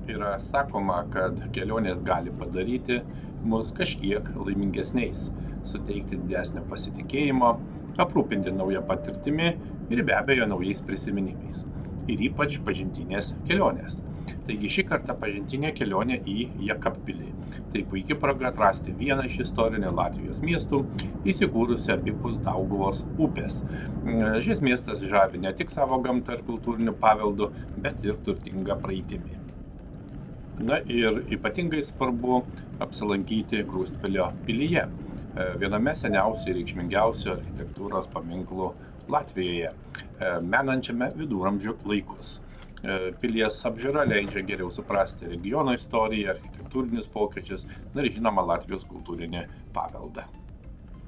Yra sakoma, kad kelionės gali padaryti mus kažkiek laimingesniais, suteikti didesnio pasitikėjimo, aprūpinti naują patirtimi ir be abejo naujais prisiminimais. Ir ypač pažintinės kelionės. Taigi šį kartą pažintinė kelionė į Jekabpilį. Tai puikia proga atrasti vieną iš istorinių Latvijos miestų, įsikūrusią abipus Dauguvos upės. Šis miestas žavi ne tik savo gamtą ir kultūriniu paveldu, bet ir turtinga praeitimi. Na ir ypatingai svarbu apsilankyti Krustpilio pilyje, viename seniausių ir reikšmingiausių architektūros paminklų Latvijoje, menančiame viduramžių laikus. Pilies apžiūra leidžia geriau suprasti regiono istoriją, architektūrinius pokyčius, na ir žinoma Latvijos kultūrinį paveldą.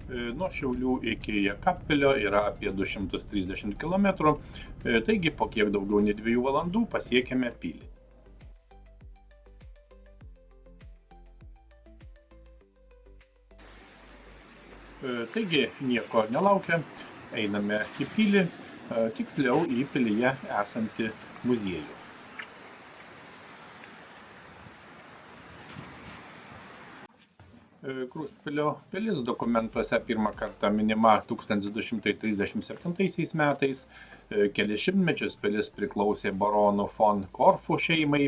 Nuo Šiaulių iki Jekabpilio yra apie 230 km, taigi po kiek daugiau nei 2 valandų pasiekėme pilį. Taigi nieko nelaukia, einame į pilį, tiksliau į pilyje esantį muziejų. Krustpilio pilis dokumentuose pirmą kartą minima 1237 metais. Kelis šimtmečius pilis priklausė baronų von Korfų šeimai,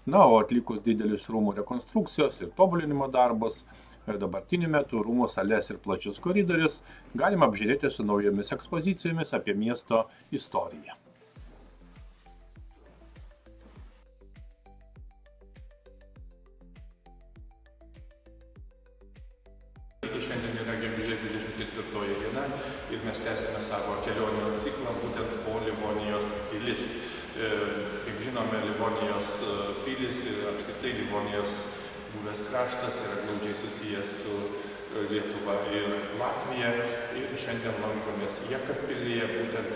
na, o atlikus didelius rūmų rekonstrukcijos ir tobulinimo darbus, dabartiniu metu rūmų sales ir plačius koridorius galima apžiūrėti su naujomis ekspozicijomis apie miesto istoriją. Šiandien yra gegužės 24 diena ir mes tęsime savo kelionių ciklą būtent po Livonijos pilis. Kaip žinome, Livonijos pilis ir apskritai Livonijos buvęs kraštas yra glaudžiai susijęs su Lietuva ir Latvija. Ir šiandien lankomės Jekabpilyje, būtent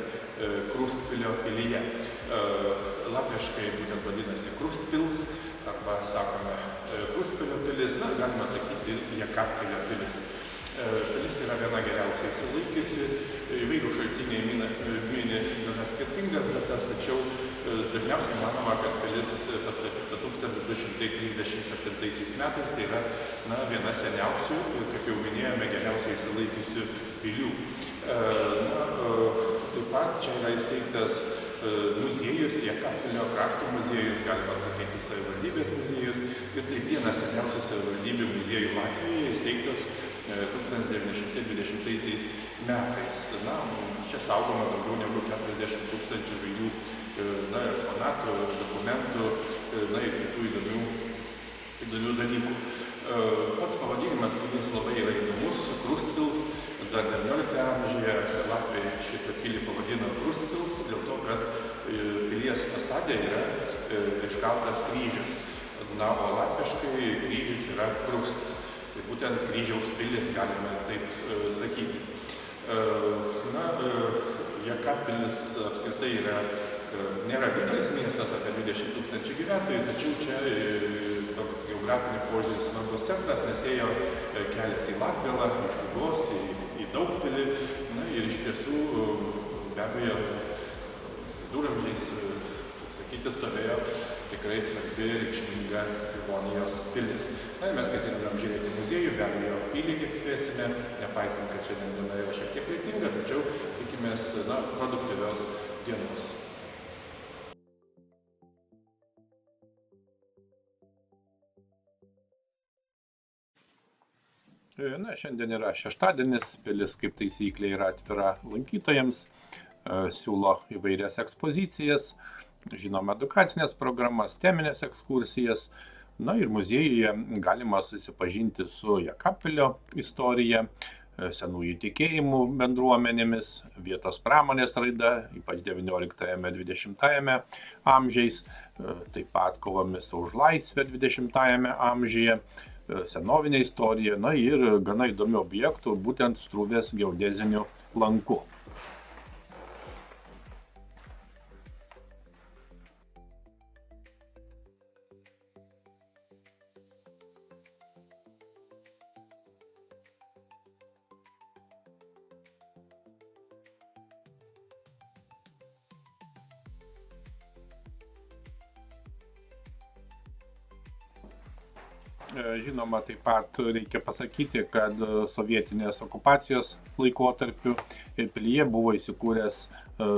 Krustpilio pilyje. Latviškai būtent vadinasi Krustpils, arba sakome Krustpilio pilis, na, galima sakyti Jekabpilio pilis. Pilis yra viena geriausiai išsilaikiusi, įvairių šaltiniai mini gana skirtingas datas, tačiau dažniausiai manoma, kad pilis pastatyta 1237 metais, tai yra viena seniausių ir, kaip jau minėjome, geriausiai išsilaikiusių pilių. Taip pat čia yra įsteigtas muziejus, Jekabpilio krašto muziejus, galima sakyti savivaldybės muziejus, ir tai vienas seniausių savivaldybių muziejų Latvijoje, įsteigtas 1920 metais. Na, čia saugoma daugiau negu 40 tūkstančių įvairių eksponatų, dokumentų, ir kitų įdomių dalykų. Pats pavadinimas pilies labai yra įdomus, Krustpils. Dar 19 amžiuje Latvija šitą pilį pavadino Krustpils, dėl to, kad pilies fasade yra iškaltas kryžius. Na, o latviškai kryžius yra Krusts. Tai būtent kryžiaus pilis, galime taip sakyti. Jekabpilis apskritai nėra didelis miestas, apie 20 tūkstančių gyventojų, tačiau čia toks geografiniu požiūriu svarbus centras, nes ėjo kelias į Latgalą, iš Rygos į Daugpilį, ir iš tiesų be abejo viduramžiais, stovėjo tikrai svarbi reikšminga Livonijos pilis. Mes ketiname apžiūrėti muziejų, be abejo pilį kiek spėsime, nepaisant, kad šiandien diena yra šiek tiek lietinga, tačiau tikimės produktyvios dienos. Šiandien yra šeštadienis, pilis kaip taisyklė yra atvira lankytojams, siūlo įvairias ekspozicijas, žinoma, edukacinės programas, teminės ekskursijas. Ir muziejuje galima susipažinti su Jekabpilio istorija, senųjų tikėjimų bendruomenėmis, vietos pramonės raida, ypač 19-20 amžiais, taip pat kovomis už laisvę 20 amžiuje, senovinė istorija, ir gana įdomių objektų, būtent Struvės geodeziniu lanku. Žinoma, taip pat reikia pasakyti, kad sovietinės okupacijos laikotarpiu pilyje buvo įsikūręs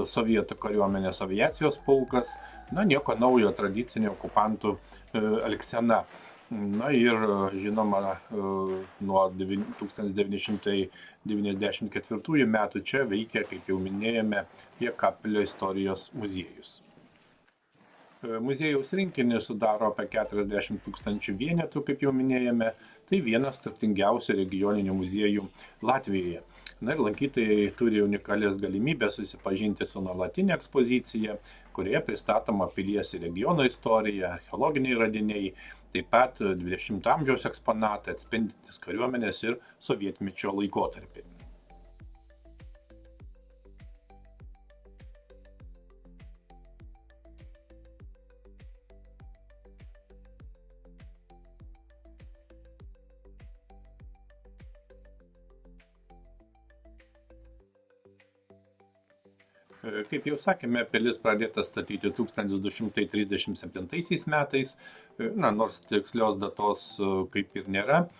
sovietų kariuomenės aviacijos pulkas, nieko naujo tradicinė okupantų elgsena. Ir žinoma, nuo 1994 metų čia veikia, kaip jau minėjome, Jekabpilio istorijos muziejus. Muziejaus rinkinį sudaro apie 40 000 vienetų, kaip jau minėjome, tai vienas turtingiausių regioninių muziejų Latvijoje. Ir lankytojai turi unikalias galimybės susipažinti su nuolatinė ekspozicija, kurioje pristatoma pilies ir regiono istorija, archeologiniai radiniai, taip pat 20 amžiaus eksponatai atspindintys kariuomenės ir sovietmečio laikotarpį. Kaip jau sakėme, pilis pradėta statyti 1237 metais, nors tikslios datos kaip ir nėra.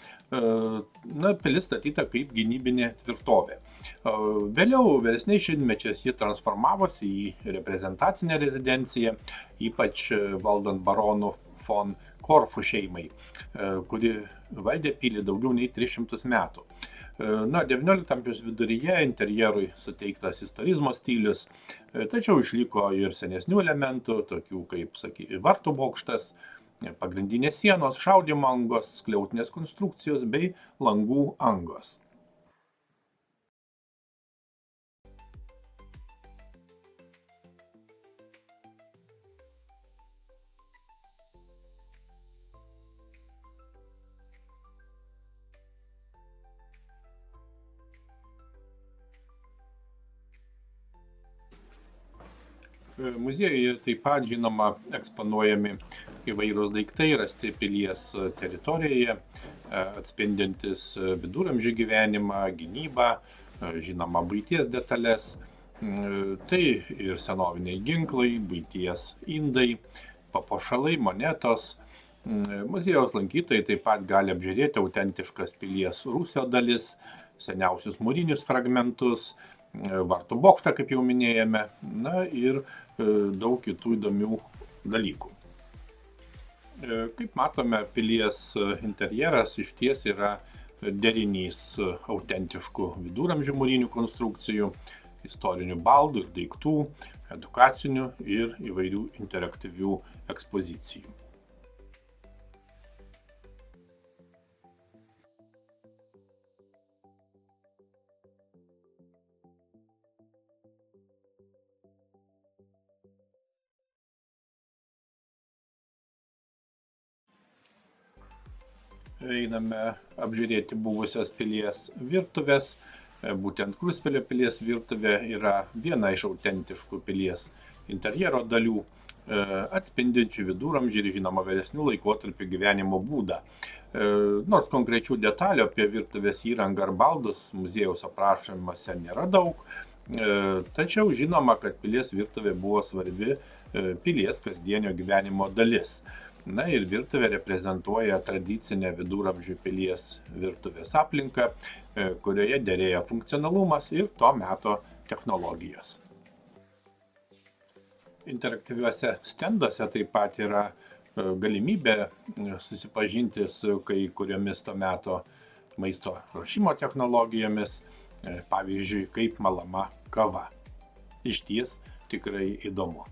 Pilis statyta kaip gynybinė tvirtovė. Vėliau, vėlesniais šimtmečiais, ji transformavosi į reprezentacinę rezidenciją, ypač valdant baronų von Korfų šeimai, kuri valdė pilį daugiau nei 300 metų. XIX amžiaus viduryje interjerui suteiktas istorizmo stilius, tačiau išliko ir senesnių elementų, tokių kaip vartų bokštas, pagrindinės sienos, šaudymo angos, skliautinės konstrukcijos bei langų angos. Muziejuje taip pat, žinoma, eksponuojami įvairūs daiktai rasti pilies teritorijoje, atspindintis viduramžių gyvenimą, gynybą, žinoma, buities detalės. Tai ir senoviniai ginklai, buities indai, papuošalai, monetos. Muziejaus lankytojai taip pat gali apžiūrėti autentiškas pilies rūsio dalis, seniausius mūrinius fragmentus, vartų bokštą, kaip jau minėjome, ir daug kitų įdomių dalykų. Kaip matome, pilies interjeras išties yra derinys autentiškų viduramžių mūrinių konstrukcijų, istorinių baldų ir daiktų, edukacinių ir įvairių interaktyvių ekspozicijų. Einame apžiūrėti buvusios pilies virtuvės. Būtent Kruspilio pilies virtuvė yra viena iš autentiškų pilies interjero dalių, atspindinčių viduramžių ir žinoma vėlesnių laikotarpių gyvenimo būdą. Nors konkrečių detalių apie virtuvės įrangą ar baldus muziejaus aprašymuose nėra daug, tačiau žinoma, kad pilies virtuvė buvo svarbi pilies kasdienio gyvenimo dalis. Ir virtuvė reprezentuoja tradicinę viduramžių pilies virtuvės aplinką, kurioje derėjo funkcionalumas ir to meto technologijos. Interaktyviuose stenduose taip pat yra galimybė susipažinti su kai kuriomis to meto maisto ruošimo technologijomis, pavyzdžiui, kaip malama kava. Išties tikrai įdomu.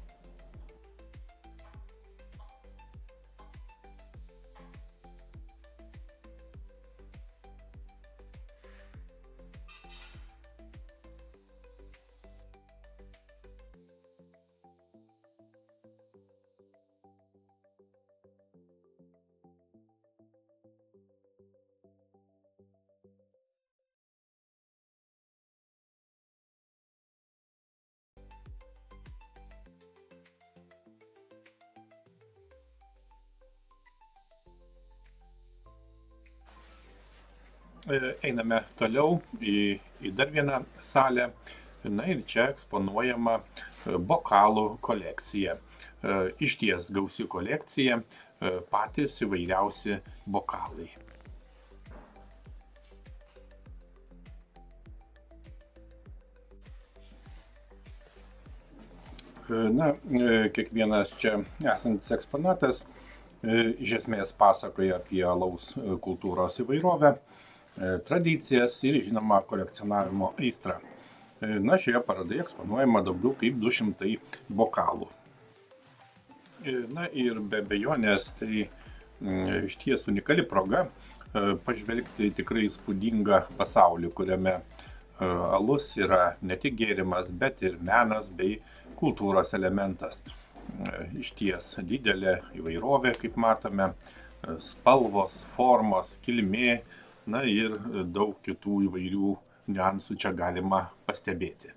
Einame toliau į dar vieną salę. Ir čia eksponuojama bokalų kolekcija. Išties gausi kolekcija. patys įvairiausi bokalai. Kiekvienas čia esantis eksponatas iš esmės pasakoja apie alaus kultūros įvairovę, tradicijas ir, žinoma, kolekcionavimo aistrą. Šioje parodoje eksponuojama daugiau kaip 200 bokalų. Ir be abejonės tai išties unikali proga pažvelgti tikrai įspūdingą pasaulį, kuriame alus yra ne tik gėrimas, bet ir menas bei kultūros elementas. Išties didelė įvairovė, kaip matome, spalvos, formos, kilmė, ir daug kitų įvairių niuansų čia galima pastebėti.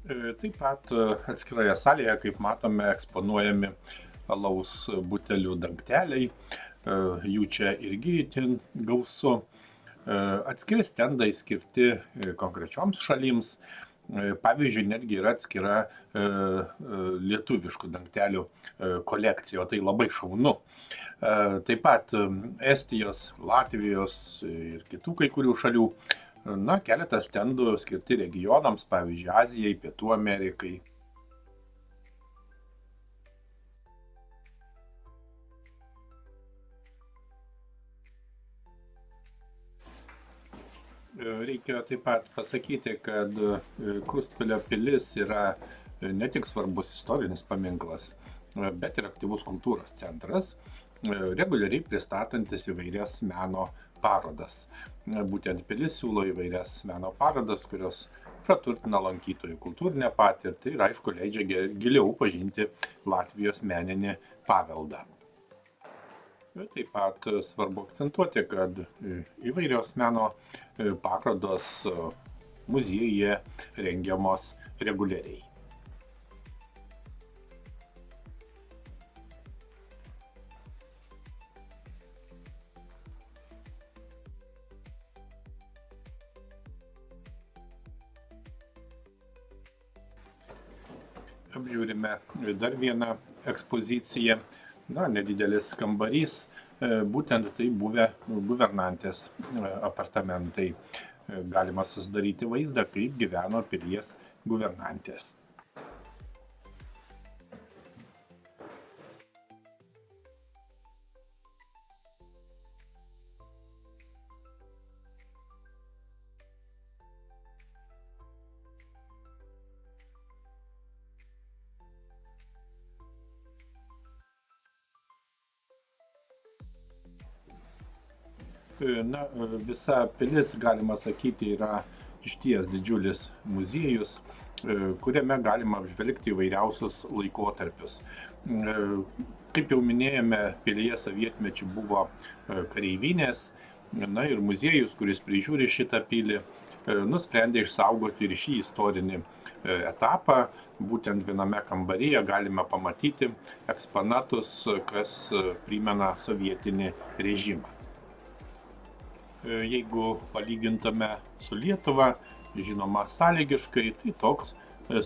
Taip pat atskiroje salėje, kaip matome, eksponuojami alaus butelių dangteliai, jų čia irgi itin gausu. Atskiri stendai skirti konkrečioms šalims, pavyzdžiui, netgi yra atskira lietuviškų dangtelių kolekcija, o tai labai šaunu. Taip pat Estijos, Latvijos ir kitų kai kurių šalių keletas stendų skirti regionams, pavyzdžiui, Azijai, Pietų Amerikai. Reikia taip pat pasakyti, kad Krustpilio pilis yra ne tik svarbus istorinis paminklas, bet ir aktyvus kultūros centras, reguliariai pristatantis įvairias meno parodas. Būtent pilis siūlo įvairias meno parodas, kurios praturtina lankytojų kultūrinę patirtį ir, aišku, leidžia giliau pažinti Latvijos meninį paveldą. Taip pat svarbu akcentuoti, kad įvairios meno parodos muziejuje rengiamos reguliariai. Apžiūrime dar vieną ekspoziciją, nedidelis kambarys, būtent tai buvę guvernantės apartamentai. Galima susidaryti vaizdą, kaip gyveno pilies guvernantės. Visa pilis, galima sakyti, yra išties didžiulis muziejus, kuriame galima apžvelgti įvairiausius laikotarpius. Kaip jau minėjome, pilyje sovietmečiu buvo kareivinės, ir muziejus, kuris prižiūri šitą pilį, nusprendė išsaugoti ir šį istorinį etapą. Būtent viename kambaryje galime pamatyti eksponatus, kas primena sovietinį režimą. Jeigu palygintume su Lietuva, žinoma, sąlygiškai, tai toks,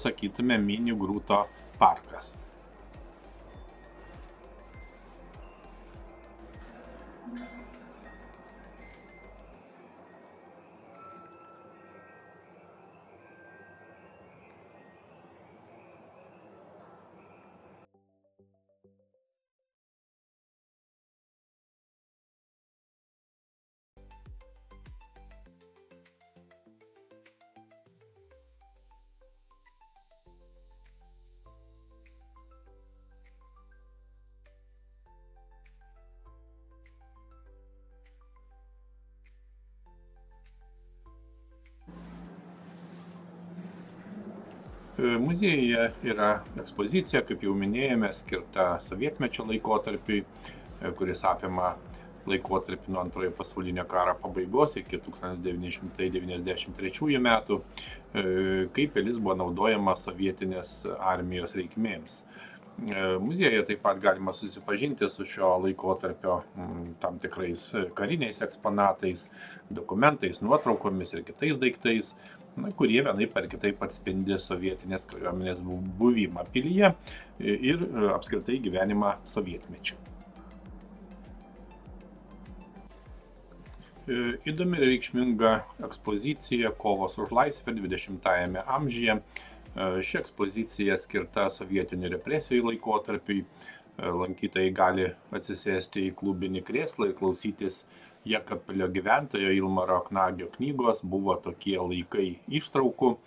sakytume, mini Grūto parkas. Muziejuje yra ekspozicija, kaip jau minėjome, skirta sovietmečio laikotarpiui, kuris apima laikotarpį nuo Antrojo pasaulinio karo pabaigos iki 1993 metų, kai pilis buvo naudojama sovietinės armijos reikmėms. Muziejuje taip pat galima susipažinti su šio laikotarpio tam tikrais kariniais eksponatais, dokumentais, nuotraukomis ir kitais daiktais, kurie vienaip ar kitaip atspindi sovietinės kariuomenės buvimą pilyje ir apskritai gyvenimą sovietmečiu. Įdomi ir reikšminga ekspozicija Kovos už laisvę 20-ajame amžiuje. Ši ekspozicija skirta sovietinių represijų laikotarpiui. Lankytojai gali atsisėsti į klubinį krėslą ir klausytis Jekapilio gyventojo Ilmaro Knagio knygos Buvo tokie laikai ištraukų.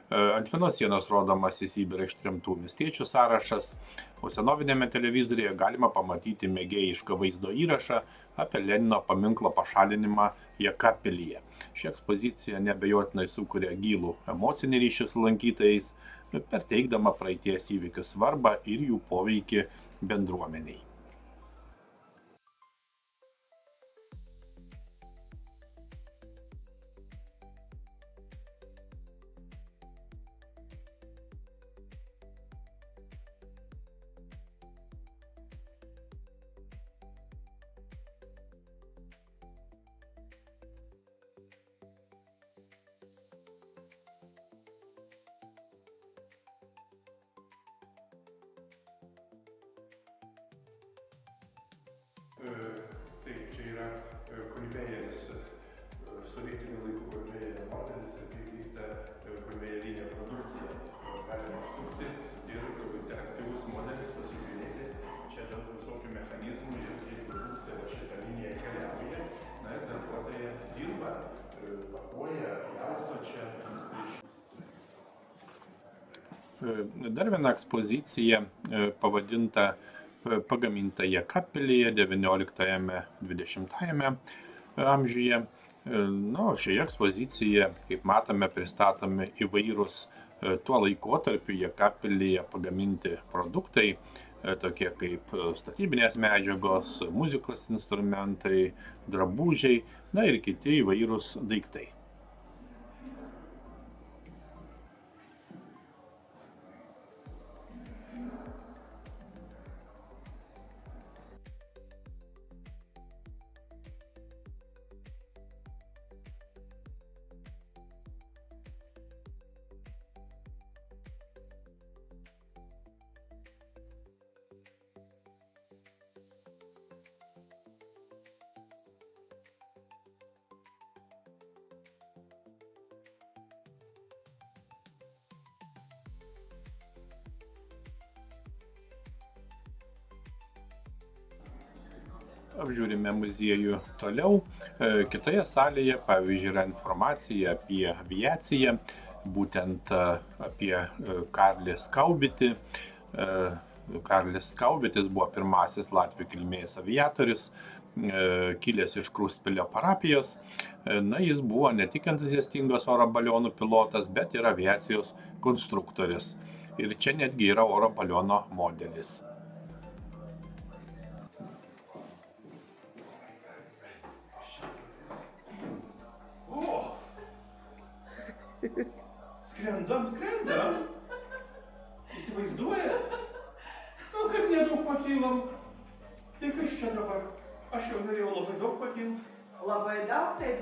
Ant vienos sienos rodomas į Sibirą ištremtų miestiečių sąrašas, o senovinėme televizoriuje galima pamatyti mėgėjišką vaizdo įrašą apie Lenino paminklo pašalinimą Jekapilyje. Ši ekspozicija neabejotinai sukuria gilų emocinį ryšį su lankytojais, perteikdama praeities įvykių svarbą ir jų poveikį bendruomeniai. Taip, čia yra konvejeris, sovietinių laikų konvejerio modelis ir kaip vyksta konvejerinė produkcija. Galima sukti ir interaktyvus modelis pasižiūrėti. Čia daug visokių mechanizmų ir kaip produkcija šitą liniją keliauja. Na ir darbuotojai dirba, pakuoja, pjausto čia. Dar viena ekspozicija pavadinta pagaminta Jekapilyje 19-20 amžiuje. Šioje ekspozicijoje, kaip matome, pristatomi įvairūs tuo laikotarpiu Jekapilyje pagaminti produktai, tokie kaip statybinės medžiagos, muzikos instrumentai, drabužiai, ir kiti įvairūs daiktai. Apžiūrime muziejų toliau. Kitoje salėje, pavyzdžiui, yra informacija apie aviaciją, būtent apie Karlį Skaubitį. Karlis Skaubitis buvo pirmasis latvių kilmės aviatorius, kilęs iš Krūspilio parapijos. Jis buvo ne tik entuziastingas oro balionų pilotas, bet ir aviacijos konstruktorius. Ir čia netgi yra oro baliono modelis. Skrendam. Įsivaizduojat? Kaip nedaug pakilom. Tai kas čia dabar? Aš jau norėjau labai daug pakilt. Labai daug, taip.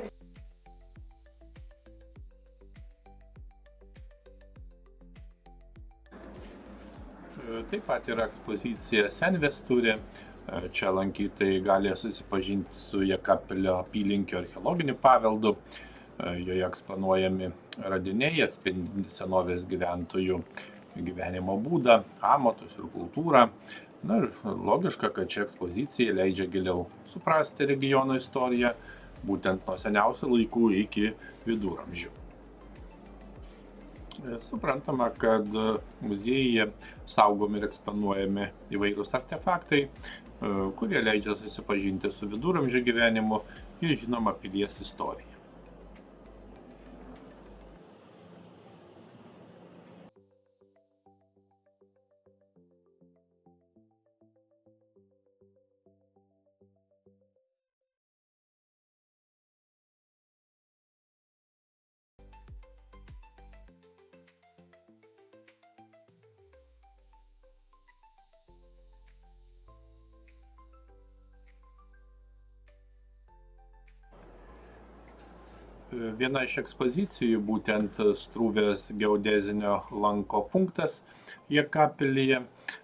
Taip pat yra ekspozicija Senvesturė. Čia lankytojai gali susipažinti su Jekapilio apylinkių archeologiniu paveldu. Joje eksponuojami radiniai, atspindi senovės gyventojų gyvenimo būdą, amatus ir kultūrą. Ir logiška, kad ši ekspozicija leidžia giliau suprasti regiono istoriją, būtent nuo seniausių laikų iki viduramžių. Suprantama, kad muziejuje saugomi ir eksponuojami įvairūs artefaktai, kurie leidžia susipažinti su viduramžių gyvenimu ir žinoma pilies istorija. Viena iš ekspozicijų, būtent Struvės geodezinio lanko punktas Jekapilyje,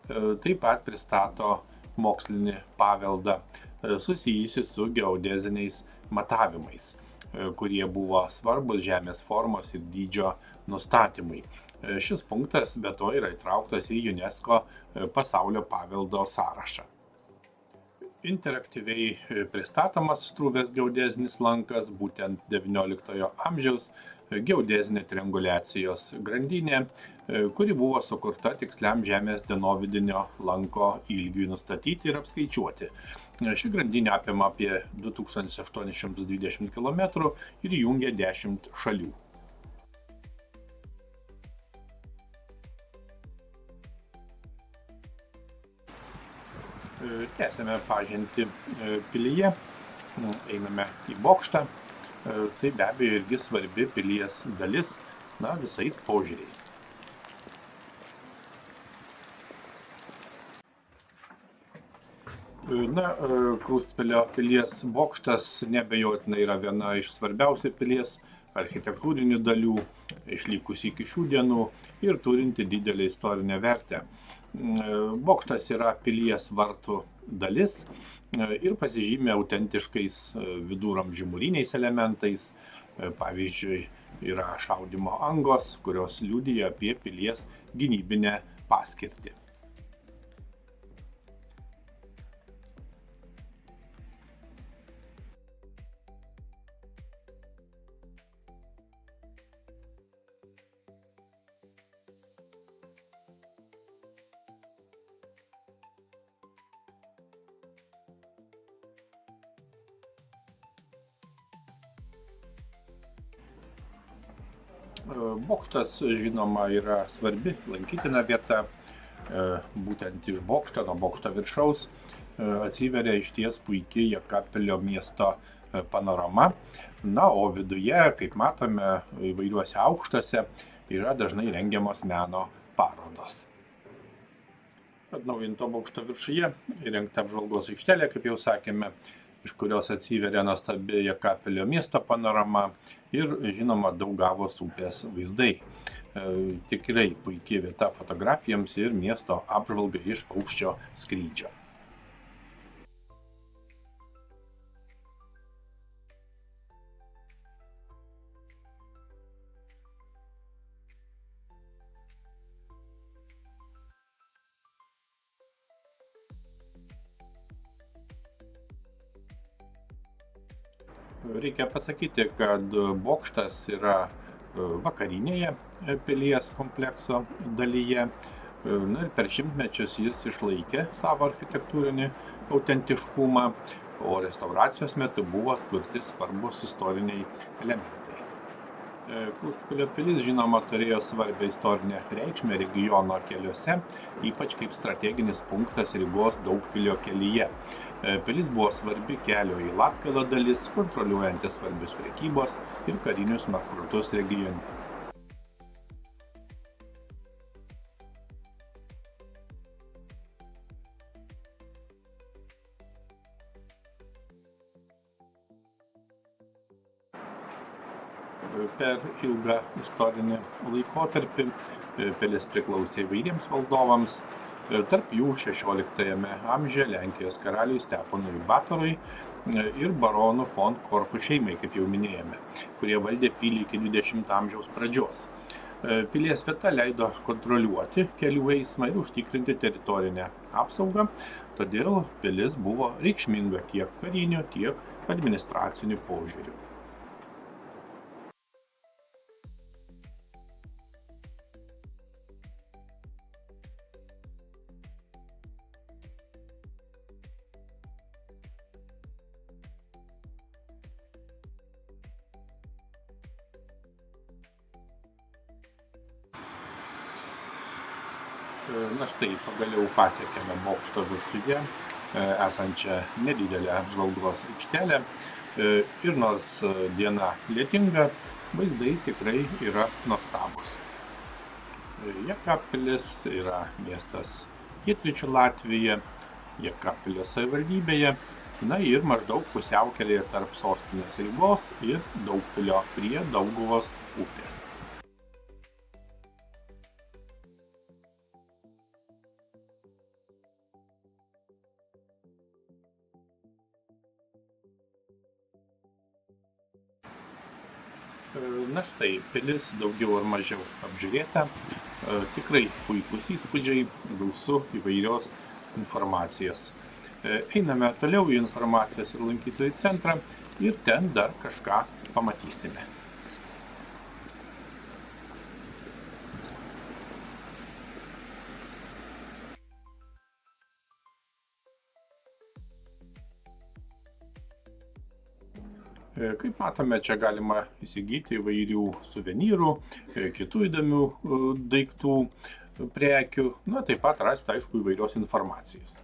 taip pat pristato mokslinį paveldą susijusi su geodeziniais matavimais, kurie buvo svarbus žemės formos ir dydžio nustatymui. Šis punktas be to yra įtrauktas į UNESCO pasaulio paveldo sąrašą. Interaktyviai pristatomas Struvės geodezinis lankas, būtent XIX amžiaus geodezinė trianguliacijos grandinė, kuri buvo sukurta tiksliam žemės dienovidinio lanko ilgiui nustatyti ir apskaičiuoti. Ši grandinė apima apie 2820 km ir jungia 10 šalių. Tęsėme pažintį pilyje, einame į bokštą, tai be abejo irgi svarbi pilies dalis, visais požiūriais. Krūstpilio pilies bokštas neabejotinai yra viena iš svarbiausių pilies architektūrinių dalių, išlikusi iki šių dienų ir turinti didelę istorinę vertę. Bokštas yra pilies vartų dalis ir pasižymė autentiškais viduramžių mūriniais elementais. Pavyzdžiui, yra šaudymo angos, kurios liudija apie pilies gynybinę paskirtį. Bokštas, žinoma, yra svarbi lankytina vieta. Būtent iš bokšto, nuo bokšto viršaus atsiveria išties puikiai Jekapilio miesto panorama. O viduje, kaip matome, įvairiuose aukštuose yra dažnai rengiamos meno parodos. Atnaujinto bokšto viršuje įrengta apžvalgos aikštelė, kaip jau sakėme, iš kurios atsiveria nuostabi Jekapilio miesto panorama ir, žinoma, Daugavos upės vaizdai. Tikrai puikiai vieta fotografijoms ir miesto apžvalgai iš aukščio skrydžio. Reikia pasakyti, kad bokštas yra vakarinėje pilies komplekso dalyje ir per šimtmečius jis išlaikė savo architektūrinį autentiškumą, o restauracijos metu buvo atkurti svarbus istoriniai elementai. Krūstpilio pilis, žinoma, turėjo svarbią istorinę reikšmę regiono keliuose, ypač kaip strateginis punktas Rygos Daugpilio kelyje. Pilis buvo svarbi kelio į Latgalą dalis, kontroliuojanti svarbius prekybos ir karinius maršrutus regione. Per ilgą istorinį laikotarpį pilis priklausė įvairiems valdovams, tarp jų 16 amžiuje Lenkijos karaliui Steponui Batorui ir baronų von Korfų šeimai, kaip jau minėjome, kurie valdė pilį iki 20 amžiaus pradžios. Pilies vieta leido kontroliuoti kelių eismą ir užtikrinti teritorinę apsaugą, todėl pilis buvo reikšminga tiek kariniu, tiek administraciniu požiūriu. Štai pagaliau pasiekėme bokšto viršuje esančią nedidelę apžvalgos aikštelę ir nors diena lietinga, vaizdai tikrai yra nuostabūs. Jekapilis yra miestas pietryčių Latvijoje, Jekapilio savivaldybėje Na ir maždaug pusiaukelėje tarp sostinės Rygos ir Daugpilio prie Dauguvos upės. Na štai, pilis daugiau ar mažiau apžiūrėta, tikrai puikūs įspūdžiai, gausu įvairios informacijos. Einame toliau į informacijos ir lankytojų centrą ir ten dar kažką pamatysime. Kaip matome, čia galima įsigyti įvairių suvenyrų, kitų įdomių daiktų, prekių, na taip pat rasti, aišku, įvairios informacijos.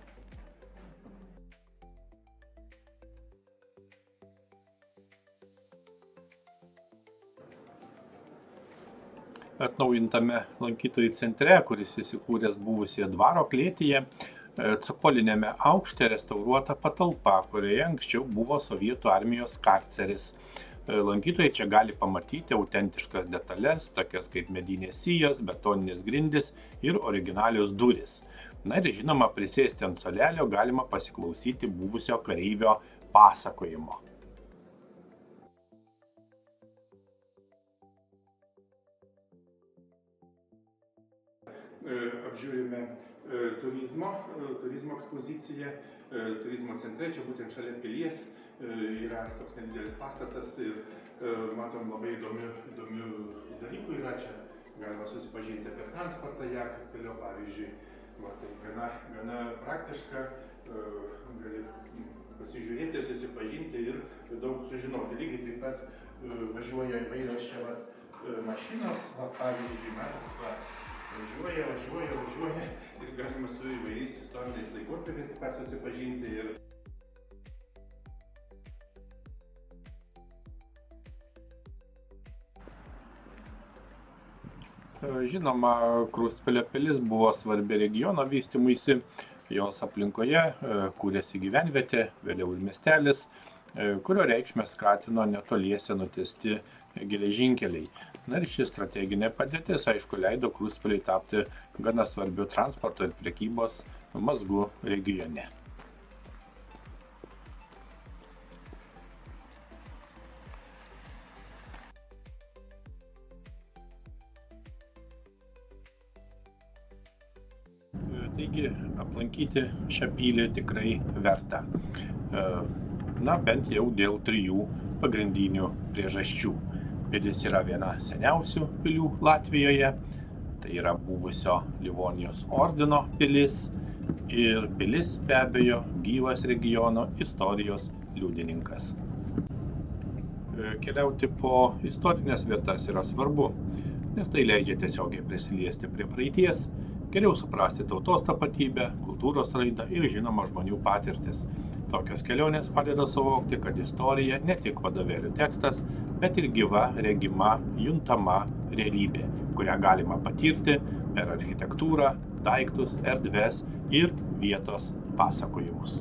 Atnaujintame lankytojų centre, kuris įsikūręs buvusioje dvaro klėtyje, cokoliniame aukšte restauruota patalpa, kurioje anksčiau buvo sovietų armijos karceris. Lankytojai čia gali pamatyti autentiškas detalės, tokias kaip medinės sijos, betoninės grindys ir originalios durys. Na ir žinoma, prisėsti ant suolelio galima pasiklausyti buvusio kareivio pasakojimo. Apžiūrime turizmo ekspoziciją. Turizmo centre, čia būtent šalia pilies, yra toks nedidelis pastatas ir matom labai įdomių dalykų yra čia. Galima susipažinti apie transportą, Jekabpilio, pavyzdžiui. Tai gana praktiška, gali pasižiūrėti, susipažinti ir daug sužinoti. Lygiai taip pat važiuoja įvairios čia mašinos, pavyzdžiui, matot, važiuoja ir galima su įvairiais istoriniais laikotarpiais taip pat susipažinti ir žinoma, Krustpilio pilis buvo svarbi regiono vystymuisi, jos aplinkoje kūrėsi gyvenvietė, vėliau ir miestelis, kurio reikšmę skatino netoliese nutiesti geležinkeliai. Na ir ši strateginė padėtis, aišku, leido Krustpiliui tapti gana svarbiu transporto ir prekybos mazgu regione. Taigi, aplankyti šią pilį tikrai verta. Na, bent jau dėl 3 pagrindinių priežasčių. Pilis yra viena seniausių pilių Latvijoje, tai yra buvusio Livonijos ordino pilis ir pilis be abejo gyvas regiono istorijos liudininkas. Keliauti po istorinės vietas yra svarbu, nes tai leidžia tiesiogiai prisiliesti prie praeities, geriau suprasti tautos tapatybę, kultūros raidą ir žinoma žmonių patirtis. Tokios kelionės padeda suvokti, kad istorija ne tik vadovėlių tekstas, bet ir gyva, regima, juntama realybė, kurią galima patirti per architektūrą, daiktus, erdves ir vietos pasakojimus.